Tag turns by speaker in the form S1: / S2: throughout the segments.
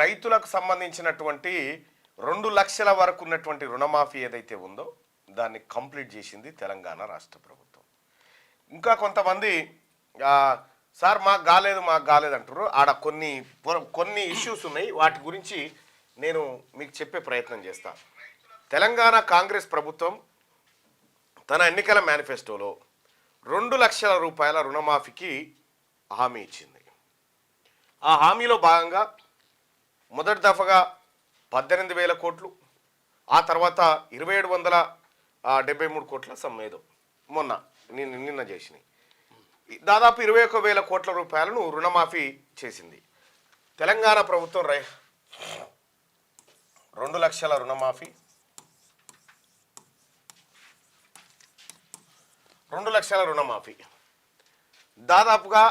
S1: రైతులకు సంబంధించినటువంటి 2 లక్షల వరకు ఉన్నటువంటి రుణమాఫీ ఏదైతే ఉందో దాన్ని కంప్లీట్ చేసింది తెలంగాణ రాష్ట్ర ప్రభుత్వం. ఇంకా కొంతమంది సార్ మాకు కాలేదు అంటారు. ఆడ కొన్ని ఇష్యూస్ ఉన్నాయి, వాటి గురించి నేను మీకు చెప్పే ప్రయత్నం చేస్తాను. తెలంగాణ కాంగ్రెస్ ప్రభుత్వం తన ఎన్నికల మేనిఫెస్టోలో 2 లక్షల రూపాయల రుణమాఫీకి హామీ ఇచ్చింది. ఆ హామీలో భాగంగా మొదటి దఫగా 18,000 కోట్లు, ఆ తర్వాత 2,773 కోట్ల సమ్మేదో నిన్న చేసినాయి. దాదాపు 21,000 కోట్ల రూపాయలను రుణమాఫీ చేసింది తెలంగాణ ప్రభుత్వం. 2 లక్షల రుణమాఫీ, 2 లక్షల రుణమాఫీ దాదాపుగా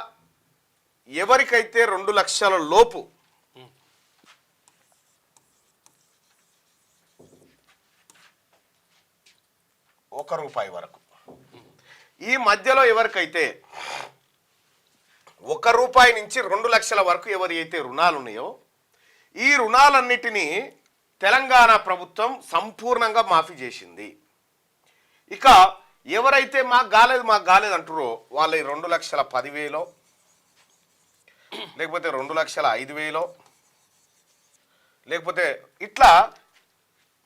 S1: ఎవరికైతే 2 లక్షల లోపు ₹1 వరకు, ఈ మధ్యలో ఎవరికైతే ₹1 నుంచి 2 లక్షల వరకు ఎవరి అయితే రుణాలు ఉన్నాయో ఈ రుణాలన్నిటినీ తెలంగాణ ప్రభుత్వం సంపూర్ణంగా మాఫీ చేసింది. ఇక ఎవరైతే మాకు కాలేదు అంటారో వాళ్ళ 2,10,000 లేకపోతే 2,05,000 లేకపోతే ఇట్లా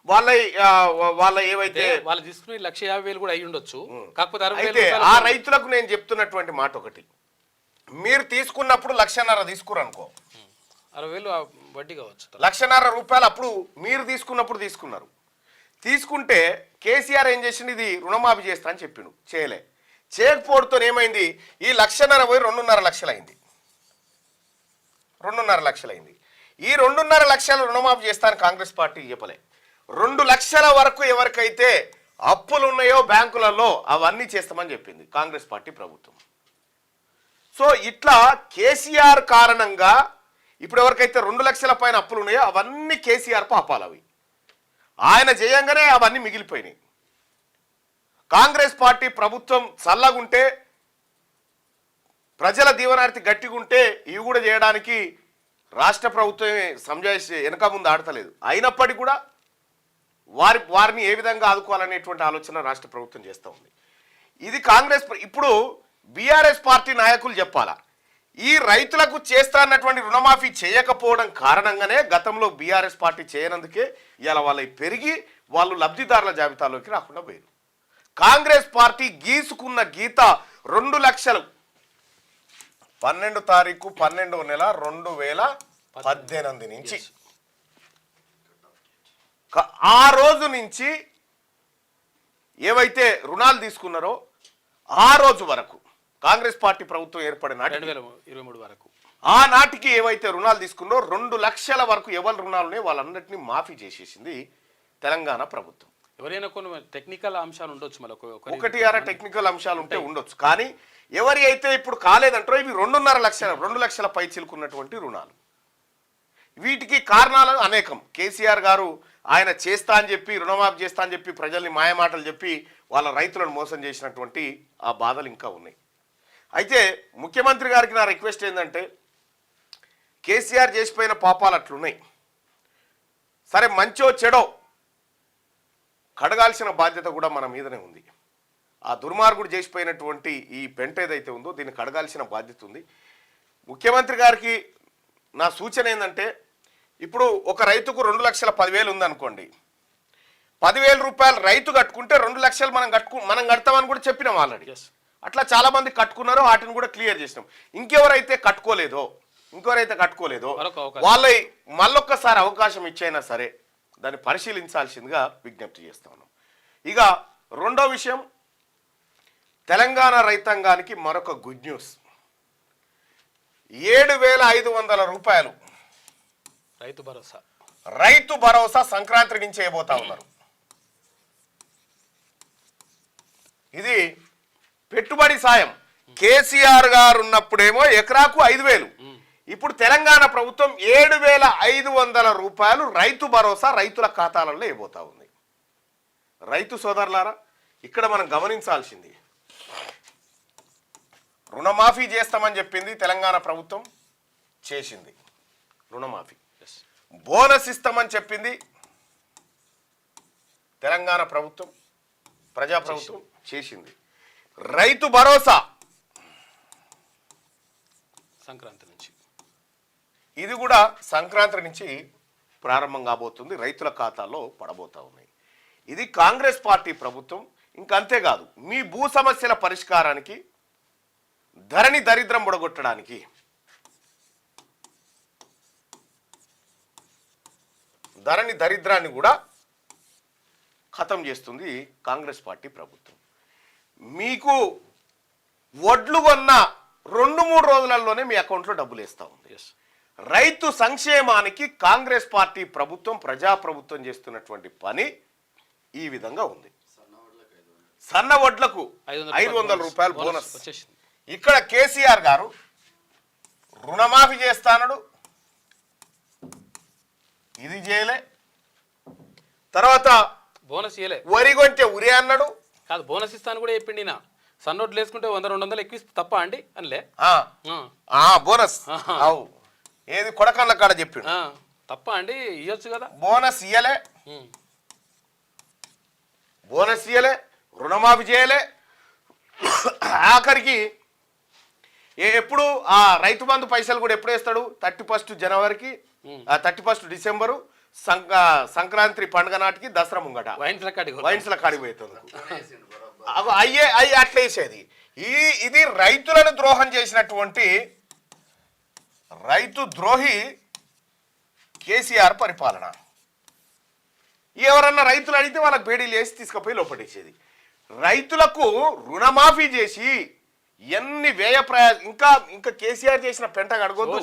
S1: వాళ్ళ ఏవైతే
S2: వాళ్ళు తీసుకుని 1,50,000 కూడా అయి ఉండొచ్చు. కాకపోతే
S1: అయితే ఆ రైతులకు నేను చెప్తున్నటువంటి మాట ఒకటి, మీరు తీసుకున్నప్పుడు 1,50,000 తీసుకురు అనుకో,
S2: 60,000 వడ్డీ కావచ్చు.
S1: 1,50,000 రూపాయలు అప్పుడు మీరు తీసుకున్నప్పుడు తీసుకున్నారు. తీసుకుంటే కేసీఆర్ ఏం చేసిండు, ఇది రుణమాఫీ చేస్తా అని చెప్పిండు, చేయకపోవడంతో ఏమైంది, ఈ 1,50,000 పోయి 2.5 లక్షలు అయింది. 2.5 లక్షలు అయింది. ఈ 2.5 లక్షలు రుణమాఫీ చేస్తాను కాంగ్రెస్ పార్టీ చెప్పలే. 2 లక్షల వరకు ఎవరికైతే అప్పులు ఉన్నాయో బ్యాంకులలో అవన్నీ చేస్తామని చెప్పింది కాంగ్రెస్ పార్టీ ప్రభుత్వం. సో ఇట్లా కేసీఆర్ కారణంగా ఇప్పుడు ఎవరికైతే 2 లక్షల పైన అప్పులు ఉన్నాయో అవన్నీ కేసీఆర్ పాపాలు. అవి ఆయన చేయంగానే అవన్నీ మిగిలిపోయినాయి. కాంగ్రెస్ పార్టీ ప్రభుత్వం చల్లగుంటే, ప్రజల దీవనార్థి గట్టిగుంటే ఇవి కూడా చేయడానికి రాష్ట్ర ప్రభుత్వమే సంజాయిషి వెనక ముందు ఆడతలేదు. అయినప్పటికీ కూడా వారిని ఏ విధంగా ఆదుకోవాలనేటువంటి ఆలోచన రాష్ట్ర ప్రభుత్వం చేస్తూ ఉంది. ఇది కాంగ్రెస్ ఇప్పుడు బీఆర్ఎస్ పార్టీ నాయకులు చెప్పాలా, ఈ రైతులకు చేస్తా అన్నటువంటి రుణమాఫీ చేయకపోవడం కారణంగానే గతంలో బీఆర్ఎస్ పార్టీ చేయనందుకే ఇలా వాళ్ళకి పెరిగి వాళ్ళు లబ్ధిదారుల జాబితాలోకి రాకుండా పోయారు. కాంగ్రెస్ పార్టీ గీసుకున్న గీత 2 లక్షలు 12 తారీఖు 12వ నెల 2018 నుంచి ఆ రోజు నుంచి ఏవైతే రుణాలు తీసుకున్నారో ఆ రోజు వరకు కాంగ్రెస్ పార్టీ ప్రభుత్వం ఏర్పడిన
S2: 2023 వరకు
S1: ఆనాటికి ఏవైతే రుణాలు తీసుకున్నారో 2 లక్షల వరకు ఎవరి రుణాలునే వాళ్ళందరినీ మాఫీ చేసేసింది తెలంగాణ ప్రభుత్వం.
S2: ఎవరైనా కొన్ని టెక్నికల్ అంశాలు ఉండొచ్చు, మళ్ళీ
S1: 1-6 టెక్నికల్ అంశాలు ఉంటే ఉండొచ్చు. కానీ ఎవరి అయితే ఇప్పుడు కాలేదంటారో ఇవి 2 లక్షల పై చిలుకున్నటువంటి రుణాలు. వీటికి కారణాలు అనేకం. కేసీఆర్ గారు ఆయన చేస్తా అని చెప్పి, రుణమాఫీ చేస్తా అని చెప్పి ప్రజల్ని మాయమాటలు చెప్పి వాళ్ళ రైతులను మోసం చేసినటువంటి ఆ బాధలు ఇంకా ఉన్నాయి. అయితే ముఖ్యమంత్రి గారికి నా రిక్వెస్ట్ ఏంటంటే, కేసీఆర్ చేసిపోయిన పాపాలు అట్లున్నాయి, సరే మంచో చెడో కడగాల్సిన బాధ్యత కూడా మన మీదనే ఉంది. ఆ దుర్మార్గుడు చేసిపోయినటువంటి ఈ పెంట ఏదైతే ఉందో దీన్ని కడగాల్సిన బాధ్యత ఉంది. ముఖ్యమంత్రి గారికి నా సూచన ఏంటంటే, ఇప్పుడు ఒక రైతుకు 2,10,000 ఉందనుకోండి, 10,000 రూపాయలు రైతు కట్టుకుంటే 2 లక్షలు మనం కడతామని కూడా చెప్పినాం ఆల్రెడీ. అట్లా చాలా మంది కట్టుకున్నారో వాటిని కూడా క్లియర్ చేసినాం. ఇంకెవరైతే కట్టుకోలేదో వాళ్ళ మళ్ళొక్కసారి అవకాశం ఇచ్చైనా సరే దాన్ని పరిశీలించాల్సిందిగా విజ్ఞప్తి చేస్తా ఉన్నాం. ఇక రెండో విషయం, తెలంగాణ రైతాంగానికి మరొక గుడ్ న్యూస్. 7,500 రూపాయలు రైతు భరోసా సంక్రాంతి నుంచి చేయబోతా ఉన్నారు. ఇది పెట్టుబడి సాయం. కేసీఆర్ గారు ఉన్నప్పుడేమో ఎకరాకు 5,000, ఇప్పుడు తెలంగాణ ప్రభుత్వం 7,500 రూపాయలు రైతు భరోసా రైతుల ఖాతాలలో ఇవ్వబోతా ఉంది. రైతు సోదరులారా, ఇక్కడ మనం గమనించాల్సింది, రుణమాఫీ చేస్తామని చెప్పింది తెలంగాణ ప్రభుత్వం, చేసింది రుణమాఫీ. బోనస్ ఇస్తామని చెప్పింది తెలంగాణ ప్రభుత్వం, ప్రజాప్రభుత్వం చేసింది. రైతు భరోసా
S2: సంక్రాంతి నుంచి
S1: ఇది కూడా సంక్రాంతి నుంచి ప్రారంభం కాబోతుంది, రైతుల ఖాతాల్లో పడబోతా ఉన్నాయి. ఇది కాంగ్రెస్ పార్టీ ప్రభుత్వం. ఇంకా అంతేకాదు, మీ భూ సమస్యల పరిష్కారానికి, ధరణి దరిద్రం బుడగొట్టడానికి ధరణి దరిద్రాన్ని కూడా ఖతం చేస్తుంది కాంగ్రెస్ పార్టీ ప్రభుత్వం. మీకు వడ్లు కొన్న 2-3 రోజులలోనే మీ అకౌంట్లో డబ్బులు వేస్తూ ఉంది.
S2: ఎస్
S1: రైతు సంక్షేమానికి కాంగ్రెస్ పార్టీ ప్రభుత్వం, ప్రజాప్రభుత్వం చేస్తున్నటువంటి పని ఈ విధంగా ఉంది. సన్న వడ్లకు 500 రూపాయలు బోనస్
S2: వచ్చేసింది.
S1: ఇక్కడ కేసీఆర్ గారు రుణమాఫీ చేస్తానడు, ఇది చేయలే. తర్వాత
S2: బోనస్ ఇయ్యలే,
S1: వరి కొంటే ఉరి అన్నాడు.
S2: కాదు బోనస్ ఇస్తాను కూడా చెప్పిండి. నా సన్నోట్లు వేసుకుంటే 100-200 ఎక్కువ తప్ప అండి అనిలే.
S1: బోనస్ అవు ఏది కొడకన్న కాడ చెప్పాడు,
S2: తప్ప అండి ఇవ్వచ్చు కదా.
S1: బోనస్ ఇయ్యలే, బోనస్ ఇయ్యలే, రుణమాఫీ చేయలే. ఆఖరికి ఎప్పుడు ఆ రైతు బంధు పైసలు కూడా ఎప్పుడు వేస్తాడు? 31 జనవరికి, 31 డిసెంబరు, సంక్రాంతి పండుగ నాటికి, దసరా ముంగట వైన్స్ల కాడికి పోతుంది. అయ్యే అట్లా వేసేది. ఇది రైతులను ద్రోహం చేసినటువంటి రైతు ద్రోహి కేసీఆర్ పరిపాలన. ఎవరన్నా రైతులు అడిగితే వాళ్ళకి బేడీలు వేసి తీసుకుపోయి లోపడేసేది. రైతులకు రుణమాఫీ చేసి ఎన్ని వ్యయ ఇంకా కేసీఆర్ చేసిన పెంట గడగొద్దు.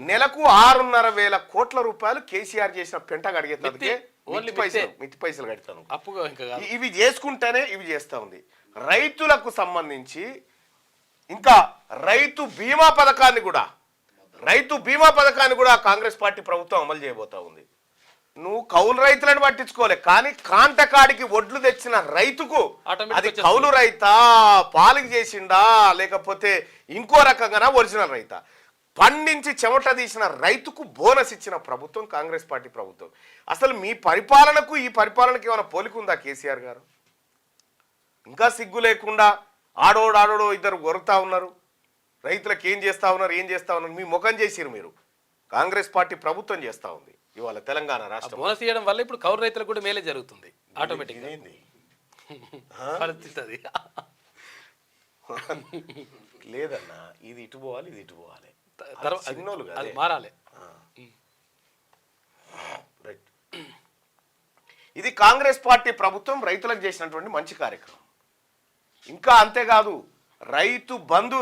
S1: నెలకు 6,500 కోట్ల రూపాయలు కేసీఆర్ చేసిన పెంట గడిగేందుకే మిత్తి పైసలు కడతాను. ఇవి చేసుకుంటేనే ఇవి చేస్తా ఉంది. రైతులకు సంబంధించి ఇంకా రైతు బీమా పథకాన్ని కూడా కాంగ్రెస్ పార్టీ ప్రభుత్వం అమలు చేయబోతా ఉంది. నువ్వు కౌలు రైతులను పట్టించుకోలే, కానీ కాంటకాడికి ఒడ్లు తెచ్చిన రైతుకు అది కౌలు రైతా, పాలికి చేసిండా, లేకపోతే ఇంకో రకంగా ఒరిజినల్ రైతా, పండించి చెమట తీసిన రైతుకు బోనస్ ఇచ్చిన ప్రభుత్వం కాంగ్రెస్ పార్టీ ప్రభుత్వం. అసలు మీ పరిపాలనకు ఈ పరిపాలనకు ఏమైనా పోలికుందా కేసీఆర్ గారు? ఇంకా సిగ్గు లేకుండా ఆడోడో ఇద్దరు కొరుతా ఉన్నారు. రైతులకు ఏం చేస్తా ఉన్నారు? మీ ముఖం చేసిరు మీరు. కాంగ్రెస్ పార్టీ ప్రభుత్వం చేస్తూ ఉంది ఇవాళ తెలంగాణ రాష్ట్రం.
S2: బోనస్ ఇవ్వడం వల్ల ఇప్పుడు కౌలు రైతులకు కూడా మేలే జరుగుతుంది ఆటోమేటిక్గా.
S1: లేదన్నా, ఇది ఇటు పోవాలి, ఇది ఇటు పోవాలి,
S2: అది మారాలి.
S1: ఇది కాంగ్రెస్ పార్టీ ప్రభుత్వం రైతులకు చేసినటువంటి మంచి కార్యక్రమం. ఇంకా అంతేకాదు, రైతు బంధు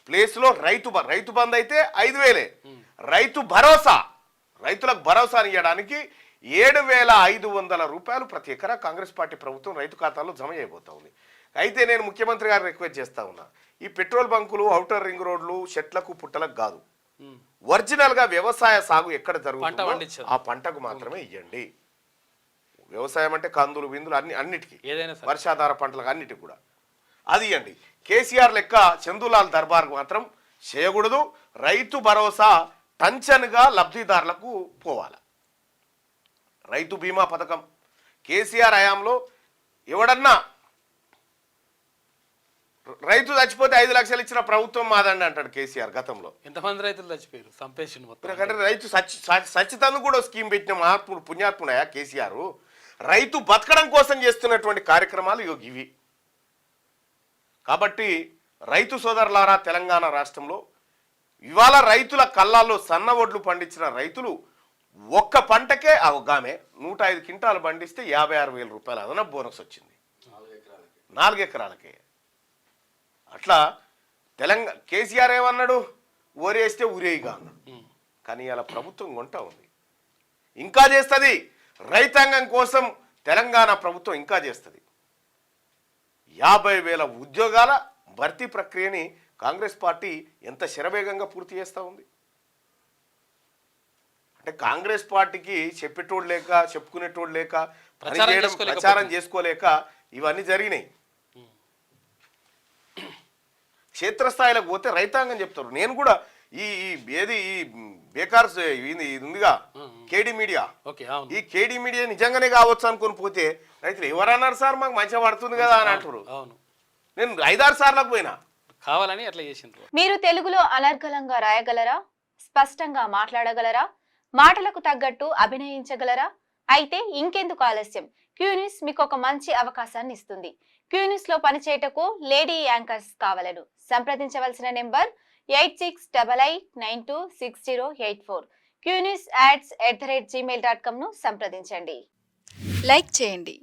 S1: ప్లేస్లో రైతు బంధు అయితే 5,000, రైతు భరోసా, రైతులకు భరోసాని ఇవ్వడానికి 7,500 రూపాయలు ప్రతి ఎకరా కాంగ్రెస్ పార్టీ ప్రభుత్వం రైతు ఖాతాలో జమ చేయబోతా ఉంది. అయితే నేను ముఖ్యమంత్రి గారు రిక్వెస్ట్ చేస్తా ఉన్నా, ఈ పెట్రోల్ బంకులు, ఔటర్ రింగ్ రోడ్లు, చెట్లకు పుట్టలకు కాదు, ఒరిజినల్ గా వ్యవసాయ సాగు ఎక్కడ జరుగుతుందో ఆ పంటకు మాత్రమే ఇవ్వండి. వ్యవసాయం అంటే కందులు, విందులు, అన్నిటికీ, వర్షాధార పంటలకు అన్నిటికి కూడా అది ఇవ్వండి. కేసీఆర్ లెక్క చందులాల్ దర్బార్కు మాత్రం చేయకూడదు. రైతు భరోసా టంచన్గా లబ్ధిదారులకు పోవాలి. రైతు బీమా పథకం కేసీఆర్ హయాంలో ఎవడన్నా రైతు చచ్చిపోతే 5 లక్షలు ఇచ్చిన ప్రభుత్వం మాదండి అంటాడు కేసీఆర్. గతంలో
S2: ఎంతమంది రైతులు చచ్చిపోయారు, సంపేషన్ మొత్తం.
S1: రైతు సచ్చితందుకు కూడా స్కీమ్ పెట్టిన మహాత్ముడు, పుణ్యాత్ముడయా కేసీఆర్. రైతు బతకడం కోసం చేస్తున్నటువంటి కార్యక్రమాలు ఇవి. కాబట్టి రైతు సోదరులారా, తెలంగాణ రాష్ట్రంలో ఇవాళ రైతుల కళ్ళాల్లో సన్న ఒడ్లు పండించిన రైతులు ఒక్క పంటకే ఆమె 105 క్వింటాలు పండిస్తే 56,000 రూపాయలు అదనపు బోనస్ వచ్చింది 4 ఎకరాలకే. అట్లా కేసీఆర్ ఏమన్నాడు? ఓరేస్తే ఉరేయిగా అన్నాడు. కానీ ఇలా ప్రభుత్వం కొంటా ఉంది, ఇంకా చేస్తుంది. రైతాంగం కోసం తెలంగాణ ప్రభుత్వం ఇంకా చేస్తుంది. 50,000 ఉద్యోగాల భర్తీ ప్రక్రియని కాంగ్రెస్ పార్టీ ఎంత శరవేగంగా పూర్తి చేస్తూ ఉంది. అంటే కాంగ్రెస్ పార్టీకి చెప్పేటోడు లేక, చెప్పుకునేటోడు లేక, ప్రచారం చేసుకోలేక ఇవన్నీ జరిగినాయి. క్షేత్రస్థాయిలోకి పోతే రైతాంగం చెప్తారు. నేను కూడా ఏది ఈ బేకార్స్ ఇది ఉందిగా కేడీ మీడియా,
S2: ఓకే అవును
S1: ఈ కేడీ మీడియా నిజంగానే కావచ్చు అనుకుని పోతే రైతులు ఎవరన్నారు సార్ మాకు మంచిగా పడుతుంది కదా అని అంటారు.
S2: అవును
S1: నేను 5-6 సార్లకు పోయినా.
S2: కావాలని అట్లా చేసిండ్రు.
S3: మీరు తెలుగులో అనర్గళంగా రాయగలరా? స్పష్టంగా మాట్లాడగలరా? మాటలకు తగ్గట్టు అభినయించగలరా? అయితే ఇంకెందుకు ఆలస్యం, క్యూన్యూస్ మీకు ఒక మంచి అవకాశాన్ని ఇస్తుంది. క్యూన్యూస్ లో పనిచేయటకు లేడీ యాంకర్స్ కావాలను సంప్రదించవలసిన నెంబర్ 8688926084. qnewsads@gmail.com ను సంప్రదించండి. లైక్ చేయండి.